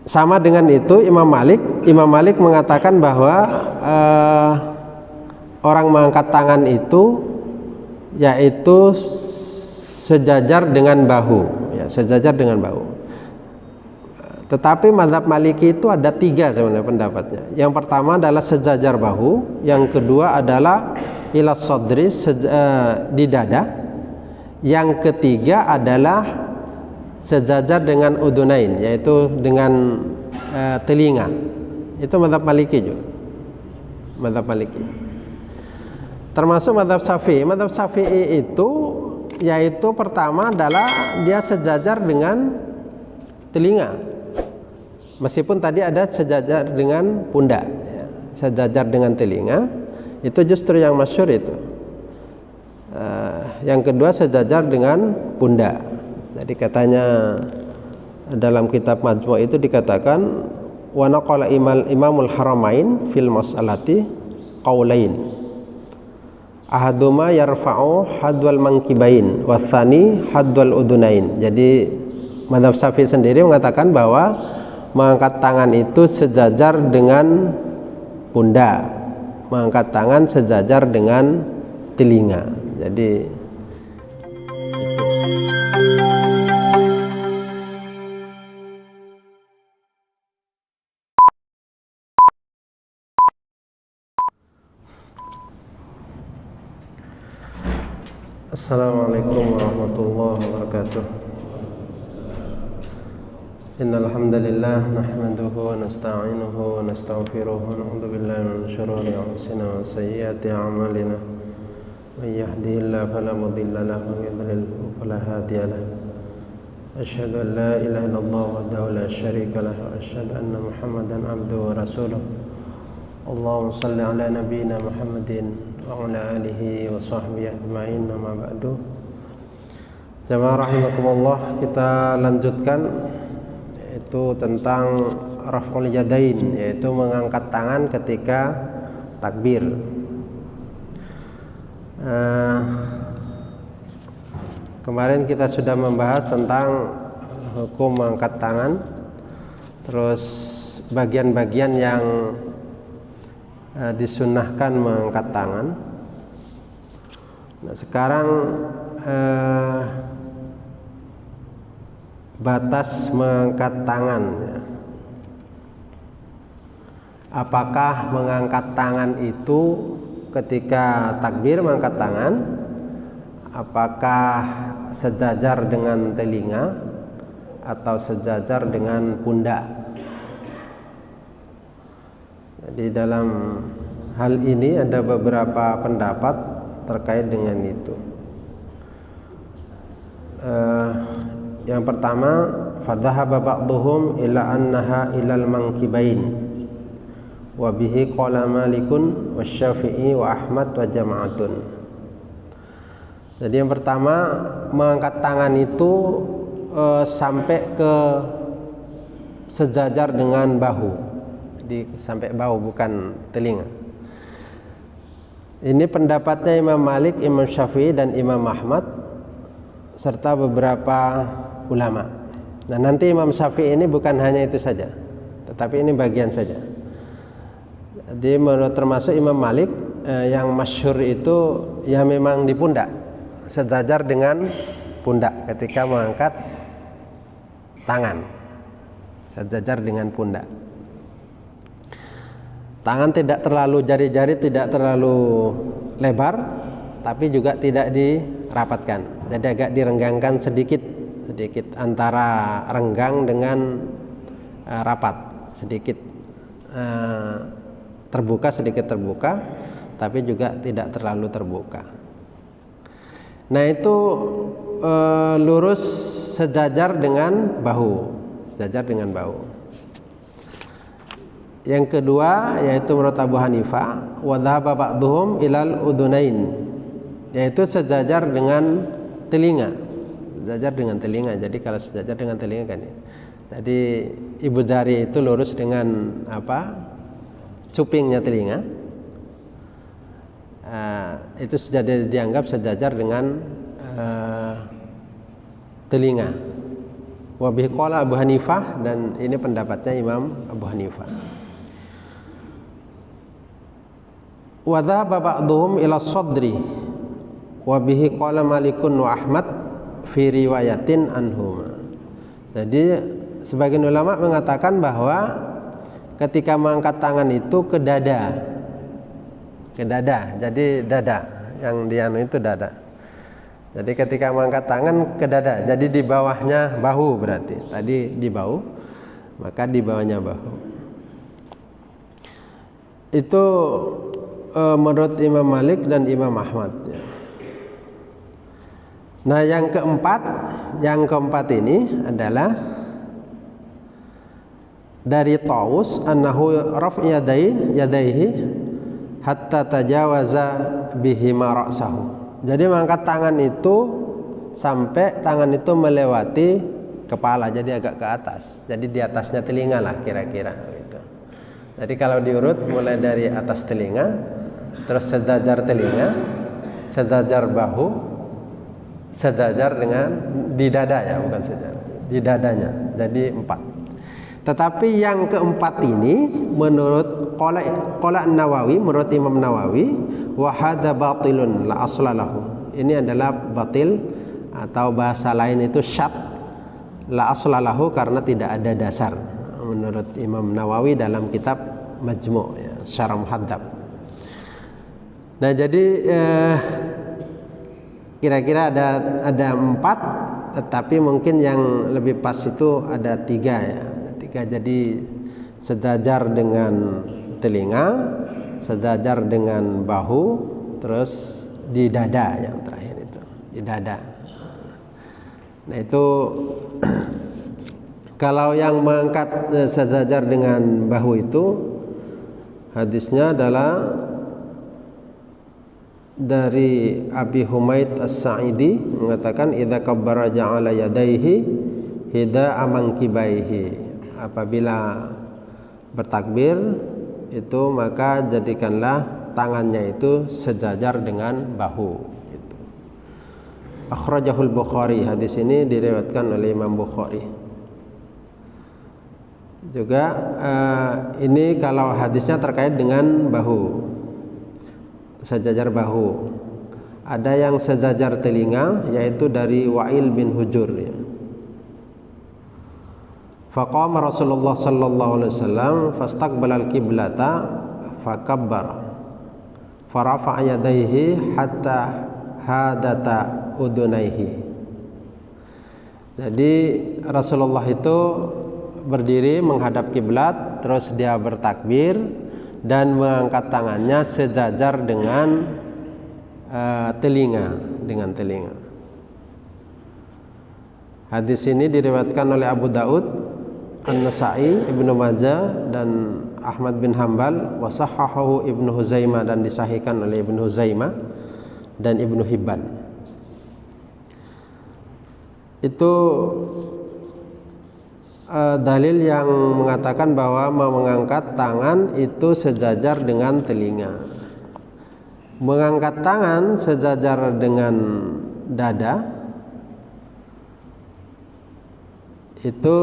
sama dengan itu Imam Malik mengatakan bahwa orang mengangkat tangan itu yaitu sejajar dengan bahu, ya, sejajar dengan bahu. Tetapi mazhab Maliki itu ada 3 sebenarnya pendapatnya. Yang pertama adalah sejajar bahu, yang kedua adalah ila sadri, di dada, yang ketiga adalah sejajar dengan udunain, yaitu dengan telinga. Itu mazhab Maliki juga. Mazhab Maliki. Termasuk mazhab Syafi'i. Mazhab Syafi'i itu yaitu pertama adalah dia sejajar dengan telinga. Meskipun tadi ada sejajar dengan pundak, ya. Sejajar dengan telinga itu justru yang masyhur itu. Yang kedua sejajar dengan pundak. Jadi katanya dalam kitab Majmu' itu dikatakan wa naqala Imamul Haramain fil mas'alati qaulain. Ahaduma yarfa'u hadwal mankibain wa tsani hadwal udunain. Jadi mazhab Syafi'i sendiri mengatakan bahwa mengangkat tangan itu sejajar dengan pundak, mengangkat tangan sejajar dengan telinga. Jadi Assalamualaikum warahmatullahi wabarakatuh. Innal hamdalillah nahmaduhu wa nasta'inuhu wa nastaghfiruh wa na'udzu billahi min shururi anfusina wa sayyiati a'malina. May yahdihillahu fala mudilla lahu wa may yudlil fala hadiya lahu. Asyhadu an la ilaha illallah wahdahu la syarika lahu wa asyhadu anna Muhammadan abduhu wa rasuluh. Allahumma shalli ala nabiyyina Muhammadin wa ala alihi wa sahbihi ajma'in, amma ba'du. Jamaah rahimakumullah, kita lanjutkan yaitu tentang raf'ul yadain, yaitu mengangkat tangan ketika takbir. Kemarin kita sudah membahas tentang hukum mengangkat tangan, terus bagian-bagian yang disunnahkan mengangkat tangan. Nah, sekarang batas mengangkat tangan, ya. Apakah mengangkat tangan itu ketika takbir mengangkat tangan, apakah sejajar dengan telinga atau sejajar dengan pundak? Di dalam hal ini ada beberapa pendapat terkait dengan itu. Yang pertama, fadhahaba ba'dhum ila annaha ilal mankibain wa bihi qala Malikun wasyafi'i wa Ahmad wa jama'atun. Jadi yang pertama, mengangkat tangan itu sampai ke sejajar dengan bahu. Sampai bahu, bukan telinga. Ini pendapatnya Imam Malik, Imam Syafi'i dan Imam Ahmad serta beberapa ulama. Nah, nanti Imam Syafi'i ini bukan hanya itu saja, tetapi ini bagian saja. Jadi menurut termasuk Imam Malik yang masyhur itu ya memang di pundak, sejajar dengan pundak ketika mengangkat tangan, sejajar dengan pundak. Tangan tidak terlalu, jari-jari tidak terlalu lebar, tapi juga tidak dirapatkan. Jadi agak direnggangkan sedikit antara renggang dengan rapat, sedikit terbuka, tapi juga tidak terlalu terbuka. Nah, itu lurus sejajar dengan bahu, sejajar dengan bahu. Yang kedua yaitu menurut Abu Hanifah, wa dhahaba ba'dhum ilal udunain, yaitu sejajar dengan telinga. Sejajar dengan telinga. Jadi kalau sejajar dengan telinga kan, jadi ibu jari itu lurus dengan cupingnya telinga. Itu sudah dianggap sejajar dengan telinga. Wa bihi qala Abu Hanifah, dan ini pendapatnya Imam Abu Hanifah. Wa dhahaba ba'dhum ila sadri wa bihi qala Malikun wa Ahmad fi riwayatin anhuma. Jadi sebagian ulama mengatakan bahwa ketika mengangkat tangan itu ke dada. Jadi dada yang dianu itu dada. Jadi ketika mengangkat tangan ke dada, jadi di bawahnya bahu, berarti tadi di bahu, maka di bawahnya bahu. Itu menurut Imam Malik dan Imam Ahmad. Nah, yang keempat ini adalah dari Taus annahu raf'u yadaihi hatta tajawaza bihima ra'sahu. Jadi mengangkat tangan itu sampai tangan itu melewati kepala, jadi agak ke atas. Jadi di atasnya telinga lah kira-kira gitu. Jadi kalau diurut mulai dari atas telinga, terus sejajar telinga, sejajar bahu, sejajar dengan di dada ya, bukan sejajar, di dadanya. Jadi 4. Tetapi yang keempat ini menurut qala Nawawi, menurut Imam Nawawi, wa hadza batilun la asla lahu. Ini adalah batil, atau bahasa lain itu syad, la asla lahu, karena tidak ada dasar menurut Imam Nawawi dalam kitab Majmu' ya, Syarah Muhadzab. Nah, jadi kira-kira ada 4, tetapi mungkin yang lebih pas itu ada 3 ya. Jadi sejajar dengan telinga, sejajar dengan bahu, terus di dada yang terakhir itu, di dada. Nah, itu kalau yang mengangkat sejajar dengan bahu itu hadisnya adalah dari Abi Humaid As-Sa'idi mengatakan idza kabbara ja'ala yadaihi hida'a mankibaihi. Apabila bertakbir itu maka jadikanlah tangannya itu sejajar dengan bahu itu. Akhrajahul Bukhari, hadis ini diriwayatkan oleh Imam Bukhari. Juga ini kalau hadisnya terkait dengan bahu, sejajar bahu. Ada yang sejajar telinga, yaitu dari Wa'il bin Hujur ya. Faqama Rasulullah sallallahu alaihi wasallam fastaqbala al-qiblata fakabbara farafa'a yadayhi hatta hadata udunaihi. Jadi Rasulullah itu berdiri menghadap kiblat, terus dia bertakbir dan mengangkat tangannya sejajar dengan telinga. Hadis ini diriwayatkan oleh Abu Daud, An-Nasa'i, Ibnu Majah, dan Ahmad bin Hanbal, wa sahhahahu Ibnu Huzaimah, dan disahihkan oleh Ibnu Huzaimah dan Ibnu Hibban. Itu dalil yang mengatakan bahwa mengangkat tangan itu sejajar dengan telinga. Mengangkat tangan sejajar dengan dada itu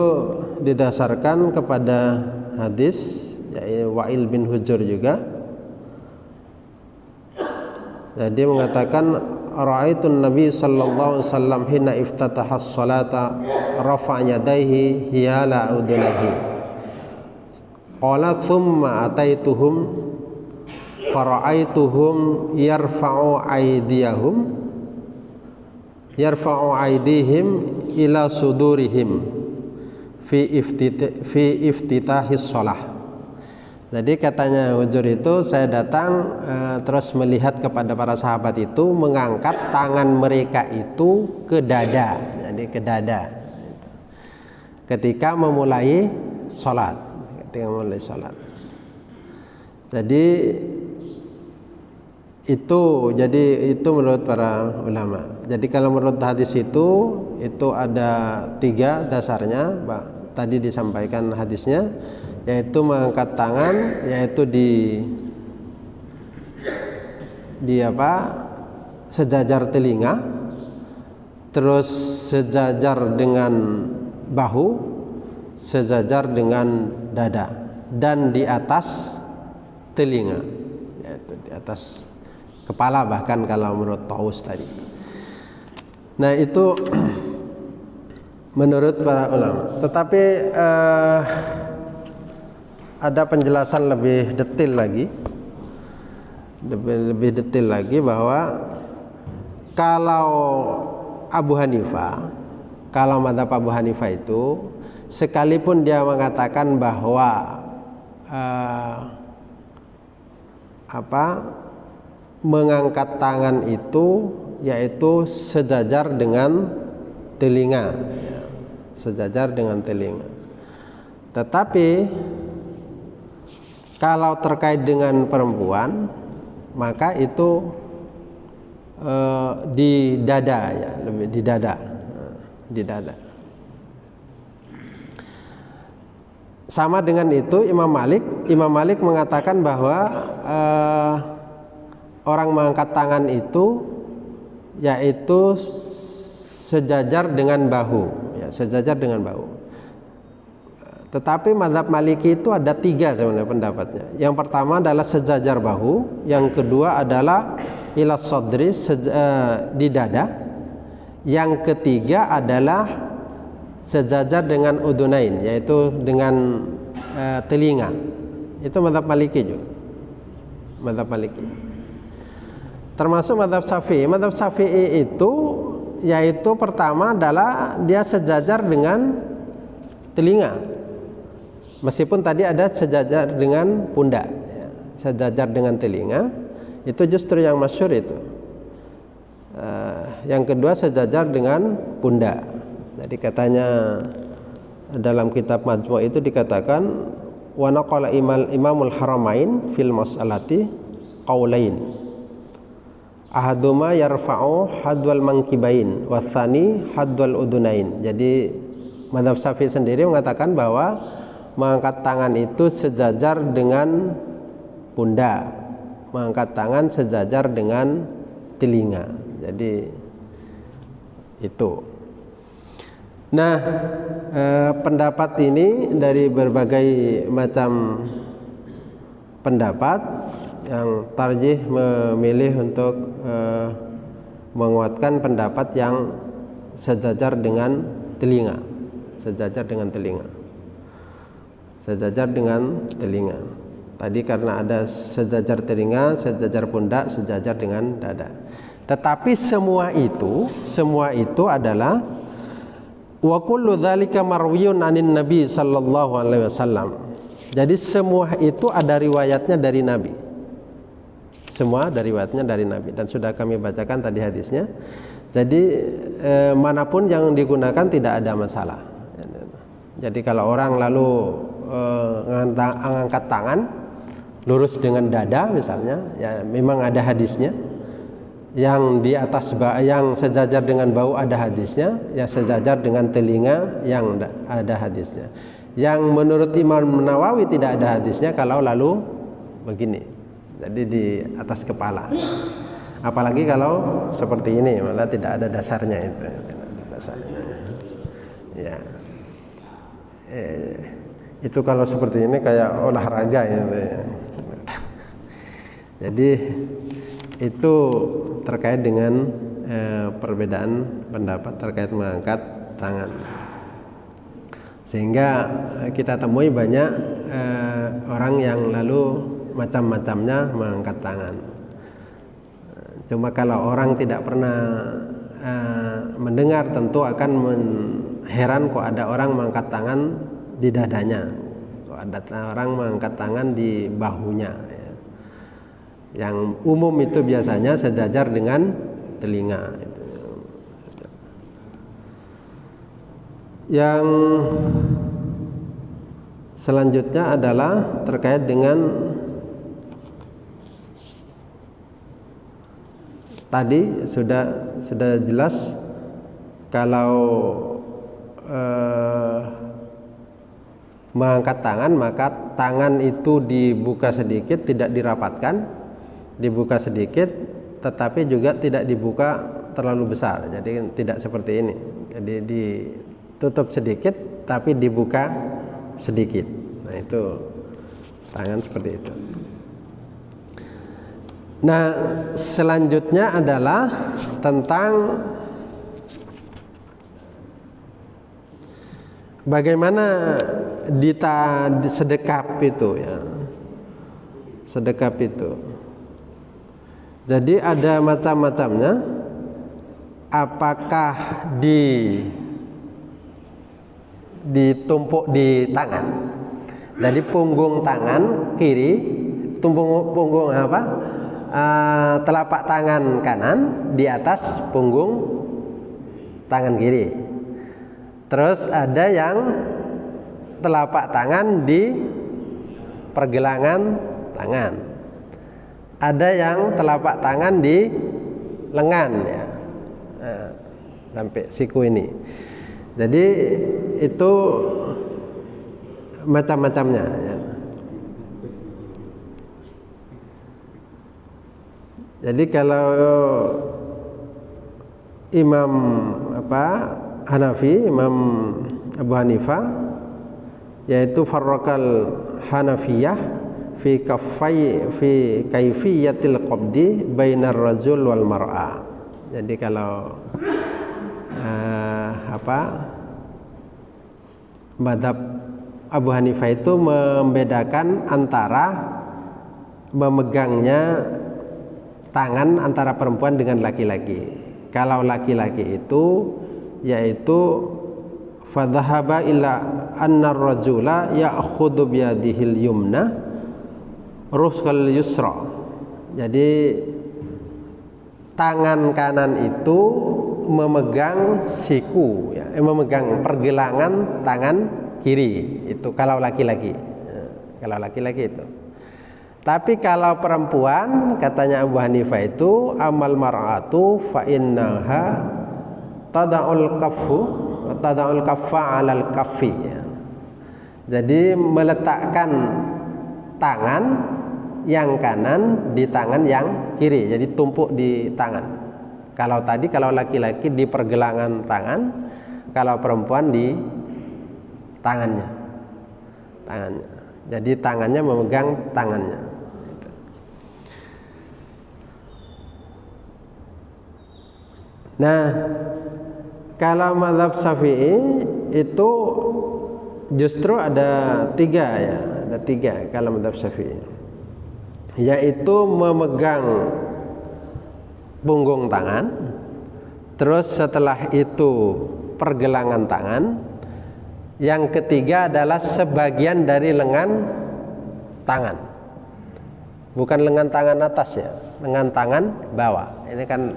didasarkan kepada hadis yaitu Wa'il bin Hujur juga. Jadi mengatakan ra'aitun Nabi sallallahu alaihi wasallam hina iftataha as-salata rafa'a yadayhi hiyala udunaihi. Qala thumma ataituhum fara'aituhum yarfa'u aydihim ila sudurihim fi iftitahis shalah. Jadi katanya Hujur itu, saya datang terus melihat kepada para sahabat itu mengangkat tangan mereka itu ke dada, jadi ke dada ketika memulai sholat, Jadi itu menurut para ulama. Jadi kalau menurut hadis itu ada 3 dasarnya. Tadi disampaikan hadisnya, yaitu mengangkat tangan, yaitu di sejajar telinga, terus sejajar dengan bahu sejajar dengan dada dan di atas telinga, yaitu di atas kepala bahkan kalau menurut Taus tadi. Nah itu menurut para ulama. Tetapi ada penjelasan lebih detail lagi, lebih detail lagi bahwa kalau Abu Hanifah, kalau mazhab Abu Hanifah itu sekalipun dia mengatakan bahwa mengangkat tangan itu yaitu sejajar dengan telinga, ya, sejajar dengan telinga. Tetapi kalau terkait dengan perempuan maka itu di dada, ya, lebih di dada, di dada. Sama dengan itu Imam Malik mengatakan bahwa orang mengangkat tangan itu yaitu sejajar dengan bahu, ya, sejajar dengan bahu. Tetapi mazhab Maliki itu ada 3 sebenarnya pendapatnya. Yang pertama adalah sejajar bahu, yang kedua adalah ila sodri, di dada, yang ketiga adalah sejajar dengan udunain, yaitu dengan telinga. Itu mazhab Maliki juga, mazhab Maliki. Termasuk mazhab Syafi'i. Mazhab Syafi'i itu yaitu pertama adalah dia sejajar dengan telinga. Meskipun tadi ada sejajar dengan pundak, ya, sejajar dengan telinga, itu justru yang masyhur itu. Yang kedua sejajar dengan pundak. Jadi katanya dalam kitab Majmu' itu dikatakan wa naqala Imamul Haramain fil mas'alati qaulain. Ahaduma yarfa'u hadwal mankibain wa tsani hadwal udunain. Jadi mazhab Syafi'i sendiri mengatakan bahwa mengangkat tangan itu sejajar dengan pundak, mengangkat tangan sejajar dengan telinga. Jadi itu. Nah, pendapat ini dari berbagai macam pendapat yang tarjih memilih untuk menguatkan pendapat yang sejajar dengan telinga, sejajar dengan telinga. Sejajar dengan telinga. Tadi karena ada sejajar telinga, sejajar pundak, sejajar dengan dada. Tetapi semua itu adalah wa kullu dzalika marwiyun anin nabi sallallahu alaihi wasallam. Jadi semua itu ada riwayatnya dari Nabi. Semua ada riwayatnya dari Nabi dan sudah kami bacakan tadi hadisnya. Jadi manapun yang digunakan tidak ada masalah. Jadi kalau orang lalu mengangkat tangan lurus dengan dada misalnya, ya memang ada hadisnya. Yang di atas yang sejajar dengan bahu ada hadisnya, yang sejajar dengan telinga yang ada hadisnya. Yang menurut Imam Nawawi tidak ada hadisnya kalau lalu begini, jadi di atas kepala. Apalagi kalau seperti ini malah tidak ada dasarnya itu, dasarnya. Ya. Itu kalau seperti ini kayak olahraga ya. Jadi itu terkait dengan perbedaan pendapat terkait mengangkat tangan, sehingga kita temui banyak orang yang lalu macam-macamnya mengangkat tangan. Cuma kalau orang tidak pernah mendengar tentu akan heran kok ada orang mengangkat tangan di dadanya, kok ada orang mengangkat tangan di bahunya, ya. Yang umum itu biasanya sejajar dengan telinga. Yang selanjutnya adalah terkait dengan tadi sudah jelas kalau mengangkat tangan maka tangan itu dibuka sedikit, tidak dirapatkan, dibuka sedikit tetapi juga tidak dibuka terlalu besar, jadi tidak seperti ini, jadi tutup sedikit tapi dibuka sedikit. Nah, itu tangan seperti itu. Nah, selanjutnya adalah tentang bagaimana sedekap itu ya. Sedekap itu. Jadi ada macam-macamnya. Apakah ditumpuk di tangan. Jadi punggung tangan kiri, punggung apa? Telapak tangan kanan di atas punggung tangan kiri. Terus ada yang telapak tangan di pergelangan tangan. Ada yang telapak tangan di lengan ya. Nah, sampai siku ini. Jadi itu macam-macamnya ya. Jadi kalau Imam Hanafi, Imam Abu Hanifah, yaitu farraqal Hanafiyah fi kaifiyatil qabdi bainar rajul wal mar'ah. Jadi kalau mazhab Abu Hanifah itu membedakan antara memegangnya tangan antara perempuan dengan laki-laki. Kalau laki-laki itu yaitu fadhahaba ila anna ar-rajula ya'khudhu bi yadihil yumna rusul yusra. Jadi tangan kanan itu memegang siku ya, memegang pergelangan tangan kiri itu kalau laki-laki. Kalau laki-laki itu. Tapi kalau perempuan, katanya Abu Hanifah itu amal mar'atu fa innaha tada'ul kaffa 'alal kaffi ya. Jadi meletakkan tangan yang kanan di tangan yang kiri. Jadi tumpuk di tangan. Kalau laki-laki di pergelangan tangan, kalau perempuan di tangannya. Jadi tangannya memegang tangannya. Nah, kalau mazhab Syafi'i itu justru ada tiga ya, ada tiga kalau mazhab Syafi'i, yaitu memegang punggung tangan, terus setelah itu pergelangan tangan, yang ketiga adalah sebagian dari lengan tangan, bukan lengan tangan atas ya, lengan tangan bawah. Ini kan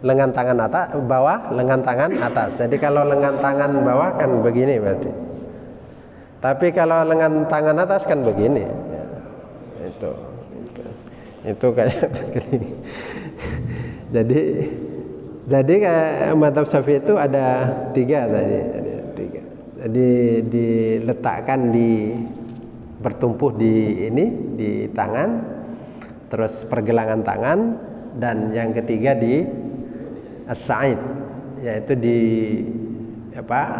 lengan tangan atas bawah, lengan tangan atas. Jadi kalau lengan tangan bawah kan begini berarti. Tapi kalau lengan tangan atas kan begini. Ya. Itu kayak begini. Jadi kayak mazhab Syafi'i itu ada tiga tadi. Jadi diletakkan bertumpuh di tangan, terus pergelangan tangan, dan yang ketiga di as-sa'id, yaitu di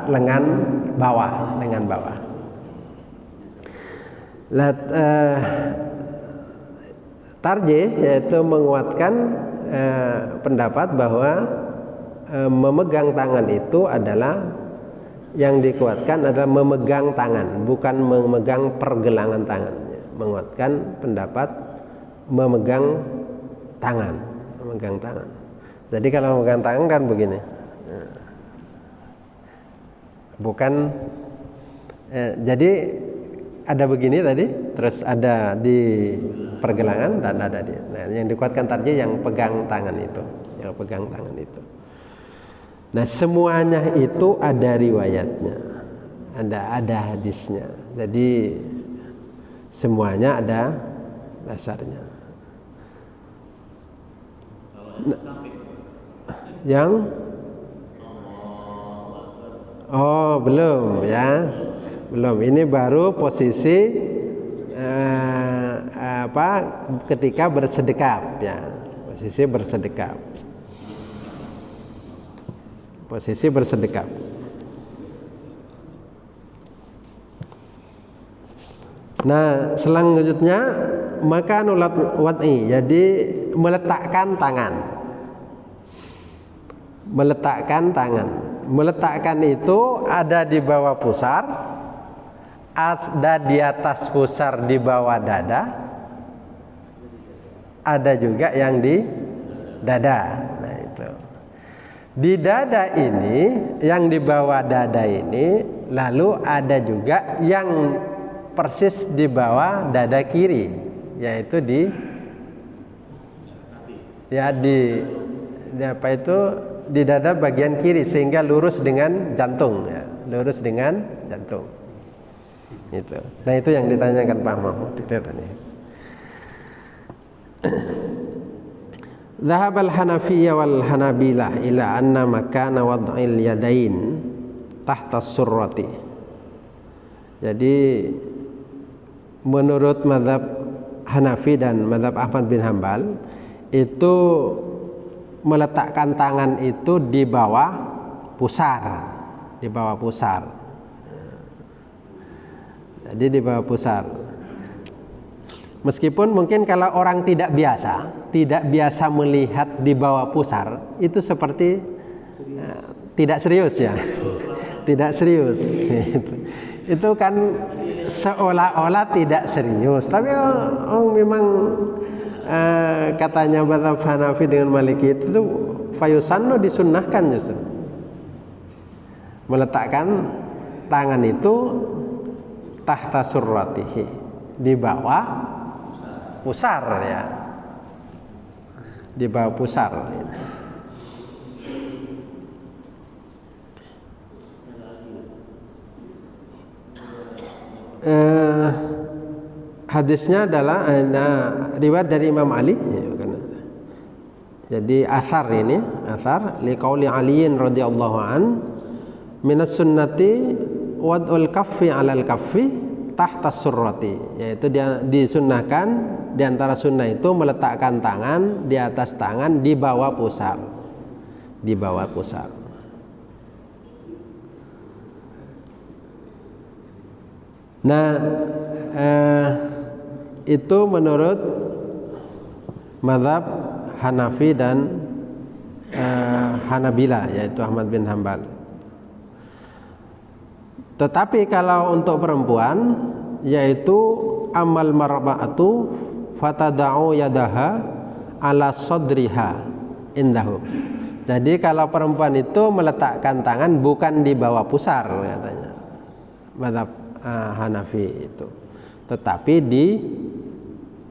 lengan bawah. Tarjih yaitu menguatkan pendapat bahwa memegang tangan itu adalah yang dikuatkan adalah memegang tangan, bukan memegang pergelangan tangan. Menguatkan pendapat memegang tangan. Jadi kalau memegang tangan kan begini, bukan. Jadi ada begini tadi, terus ada di pergelangan dan ada di. Nah, yang dikuatkan tarjih yang pegang tangan itu, Nah, semuanya itu ada riwayatnya, ada hadisnya. Jadi semuanya ada dasarnya. Nah, belum ya, belum. Ini baru posisi ketika bersedekap ya, posisi bersedekap. Nah, selanjutnya makanul wad'i, jadi meletakkan tangan. Meletakkan tangan. Meletakkan itu ada di bawah pusar, ada di atas pusar di bawah dada, ada juga yang di dada. Nah, itu. Di dada ini, yang di bawah dada ini, lalu ada juga yang persis di bawah dada kiri, yaitu di apa itu, di dada bagian kiri, sehingga lurus dengan jantung, ya, lurus dengan jantung. Itu. Nah, itu yang ditanyakan Pak Mahmud itu tadi. Dhahab al-Hanafiyyah wal Hanabilah ila anna makana wad'il yadain tahta surrati. Jadi menurut mazhab Hanafi dan mazhab Ahmad bin Hambal itu meletakkan tangan itu di bawah pusar, di bawah pusar. Jadi di bawah pusar. Meskipun mungkin kalau orang tidak biasa melihat di bawah pusar, itu seperti tidak serius ya. Tidak serius. Itu kan seolah-olah tidak serius, tapi memang katanya mazhab Hanafi dengan Maliki itu fayusannu, disunnahkan justru meletakkan tangan itu tahta surratihi, di bawah pusar, ya, di bawah pusar. Hadisnya adalah riwayat dari Imam Ali, jadi asar ini, asar liqauli Aliin radhiyallahu an minas sunnati wad'ul kaffi 'alal kaffi tahta surrati, yaitu dia disunnahkan di antara sunnah itu meletakkan tangan di atas tangan di bawah pusar, di bawah pusar. Nah, itu menurut mazhab Hanafi dan Hanabila, yaitu Ahmad bin Hambal. Tetapi kalau untuk perempuan, yaitu amal marba'atu fatada'u yadaha ala sadriha indahum. Jadi kalau perempuan itu meletakkan tangan bukan di bawah pusar, katanya mazhab Hanafi itu, tetapi di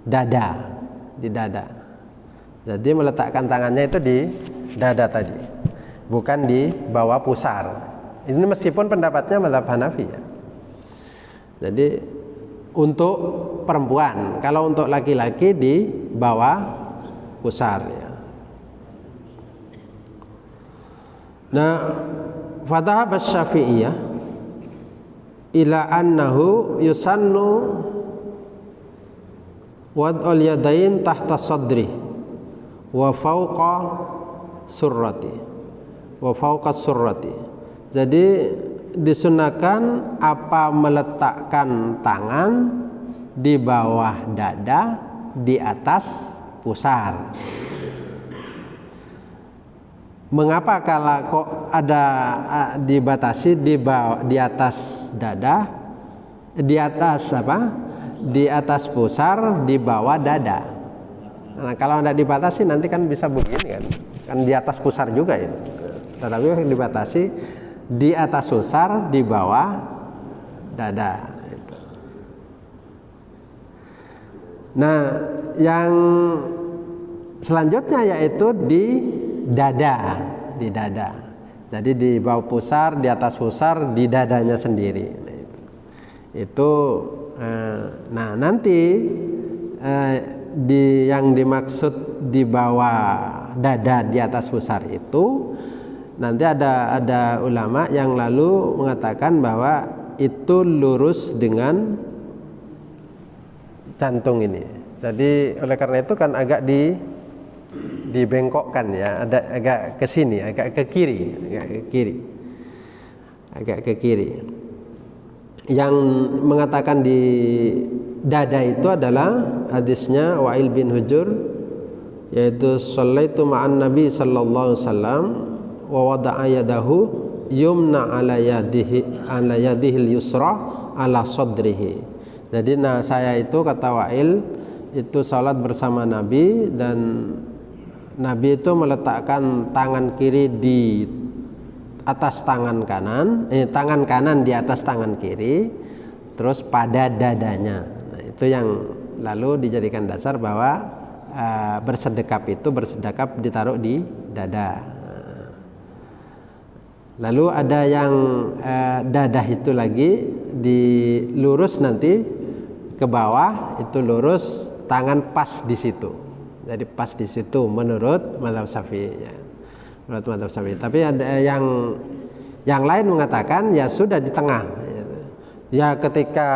dada, di dada. Jadi meletakkan tangannya itu di dada tadi, bukan di bawah pusar. Ini meskipun pendapatnya mazhab Hanafi, ya. Jadi untuk perempuan, kalau untuk laki-laki di bawah pusar, ya. Nah, fadhahab asy-Syafi'iyah ila annahu yusannu wad'ul yadain tahta sadri wa fawqa surrati, wa fawqa surrati. Jadi disunahkan apa meletakkan tangan di bawah dada di atas pusar. Mengapa kalau kok ada dibatasi di atas dada, di atas apa? Di atas pusar, di bawah dada. Nah, kalau tidak dibatasi nanti kan bisa begini kan? Kan di atas pusar juga itu. Tetapi dibatasi di atas pusar, di bawah dada. Nah, yang selanjutnya yaitu di dada, di dada. Jadi di bawah pusar, di atas pusar, di dadanya sendiri. Nah, nanti yang dimaksud di bawah dada di atas pusar itu nanti ada ulama yang lalu mengatakan bahwa itu lurus dengan jantung ini. Jadi oleh karena itu kan agak dibengkokkan, ya, ada agak ke sini, agak ke kiri, agak ke kiri. yang mengatakan di dada itu adalah hadisnya Wa'il bin Hujur, yaitu shallaitu ma'an nabi sallallahu alaihi wasallam wa wada'a yadahu yumna ala yadihil yusra ala sadrihi. Jadi saya itu, kata Wa'il, itu salat bersama Nabi, dan Nabi itu meletakkan tangan kiri di atas tangan kanan, tangan kanan di atas tangan kiri, terus pada dadanya. Nah, itu yang lalu dijadikan dasar bahwa bersedekap itu bersedekap ditaruh di dada. Lalu ada yang dadah itu lagi dilurus nanti ke bawah, itu lurus, tangan pas di situ. Jadi pas di situ menurut mazhab Syafi'i ya. Menurut mazhab Syafi'i. Tapi ada yang lain mengatakan ya sudah di tengah. Ya ketika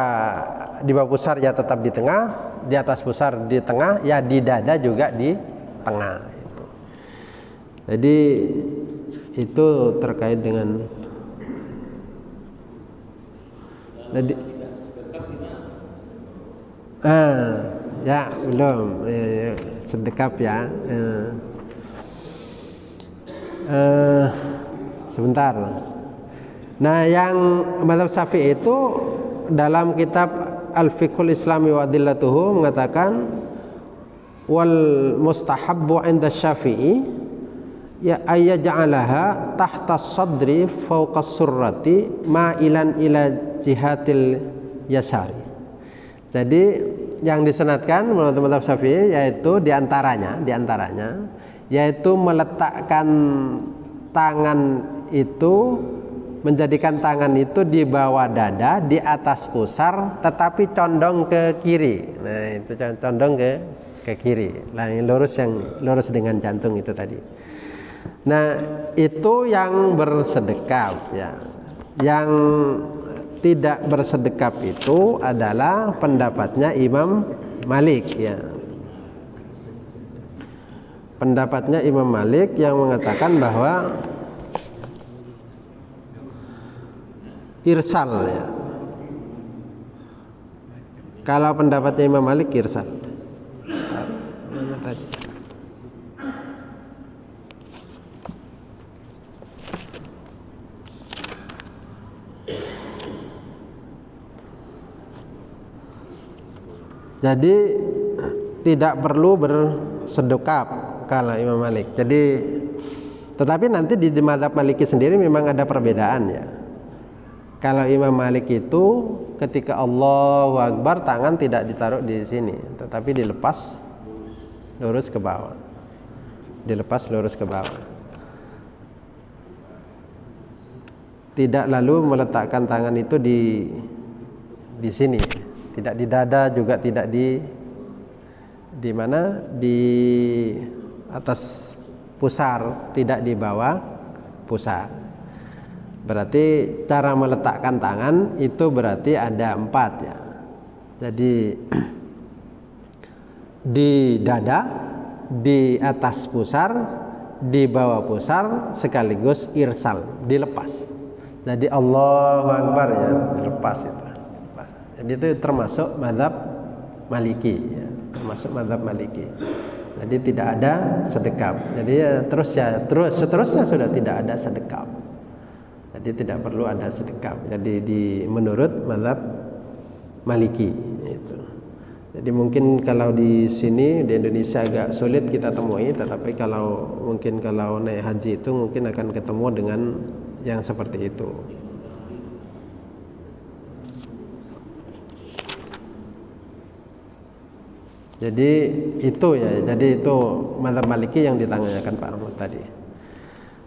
di bawah pusar ya tetap di tengah, di atas pusar di tengah, ya di dada juga di tengah itu. Jadi itu terkait dengan ya belum sedekap ya. Sebentar. Nah, yang mazhab Syafi'i itu dalam kitab Al-Fiqhul Islami wa Adillatuhu mengatakan wal mustahabbu 'inda Syafi'i ya ayyaj'alaha tahta sadri fawqa surrati ma'ilan ila jihatil yasari. Jadi yang disunatkan menurut mazhab Syafi'i yaitu diantaranya yaitu meletakkan tangan itu, menjadikan tangan itu di bawah dada, di atas pusar, tetapi condong ke kiri. Nah, itu condong ke kiri. Nah, yang lurus dengan jantung itu tadi. Nah, itu yang bersedekap ya. Yang tidak bersedekap itu adalah pendapatnya Imam Malik ya. Pendapatnya Imam Malik yang mengatakan bahwa irsal ya. Kalau pendapatnya Imam Malik irsal. Mana tadi? Jadi tidak perlu bersedekap kalau Imam Malik. Jadi tetapi nanti di mazhab Maliki sendiri memang ada perbedaan ya. Kalau Imam Malik itu ketika Allahu Akbar tangan tidak ditaruh di sini, tetapi dilepas lurus ke bawah. Dilepas lurus ke bawah. Tidak lalu meletakkan tangan itu di sini, tidak di dada, juga tidak di mana, di atas pusar, tidak di bawah pusar. Berarti cara meletakkan tangan itu berarti ada 4 ya. Jadi di dada, di atas pusar, di bawah pusar, sekaligus irsal, dilepas. Jadi Allahu Akbar ya, dilepas itu. Jadi itu termasuk mazhab Maliki ya, termasuk mazhab Maliki. Jadi tidak ada sedekap. Jadi ya, terus seterusnya sudah tidak ada sedekap. Jadi tidak perlu ada sedekap. Jadi menurut mazhab Maliki itu. Jadi mungkin kalau di sini di Indonesia agak sulit kita temui, tetapi kalau naik haji itu mungkin akan ketemu dengan yang seperti itu. Jadi itu ya, jadi itu mazhab Maliki yang ditanyakan Pak Ahmad tadi.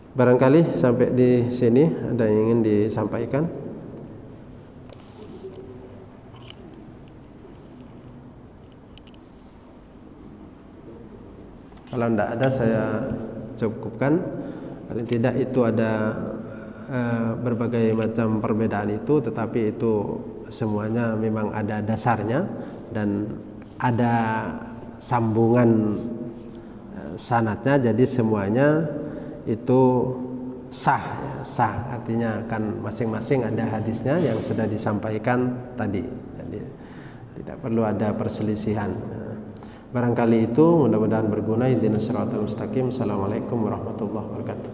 Barangkali sampai di sini ada yang ingin disampaikan. Kalau tidak ada saya cukupkan. Paling tidak itu ada berbagai macam perbedaan itu, tetapi itu semuanya memang ada dasarnya dan ada sambungan sanadnya, jadi semuanya itu sah ya. sah, artinya akan masing-masing ada hadisnya yang sudah disampaikan tadi, jadi tidak perlu ada perselisihan. Barangkali itu mudah-mudahan berguna. Ihdinas siratal mustaqim. Assalamualaikum warahmatullahi wabarakatuh.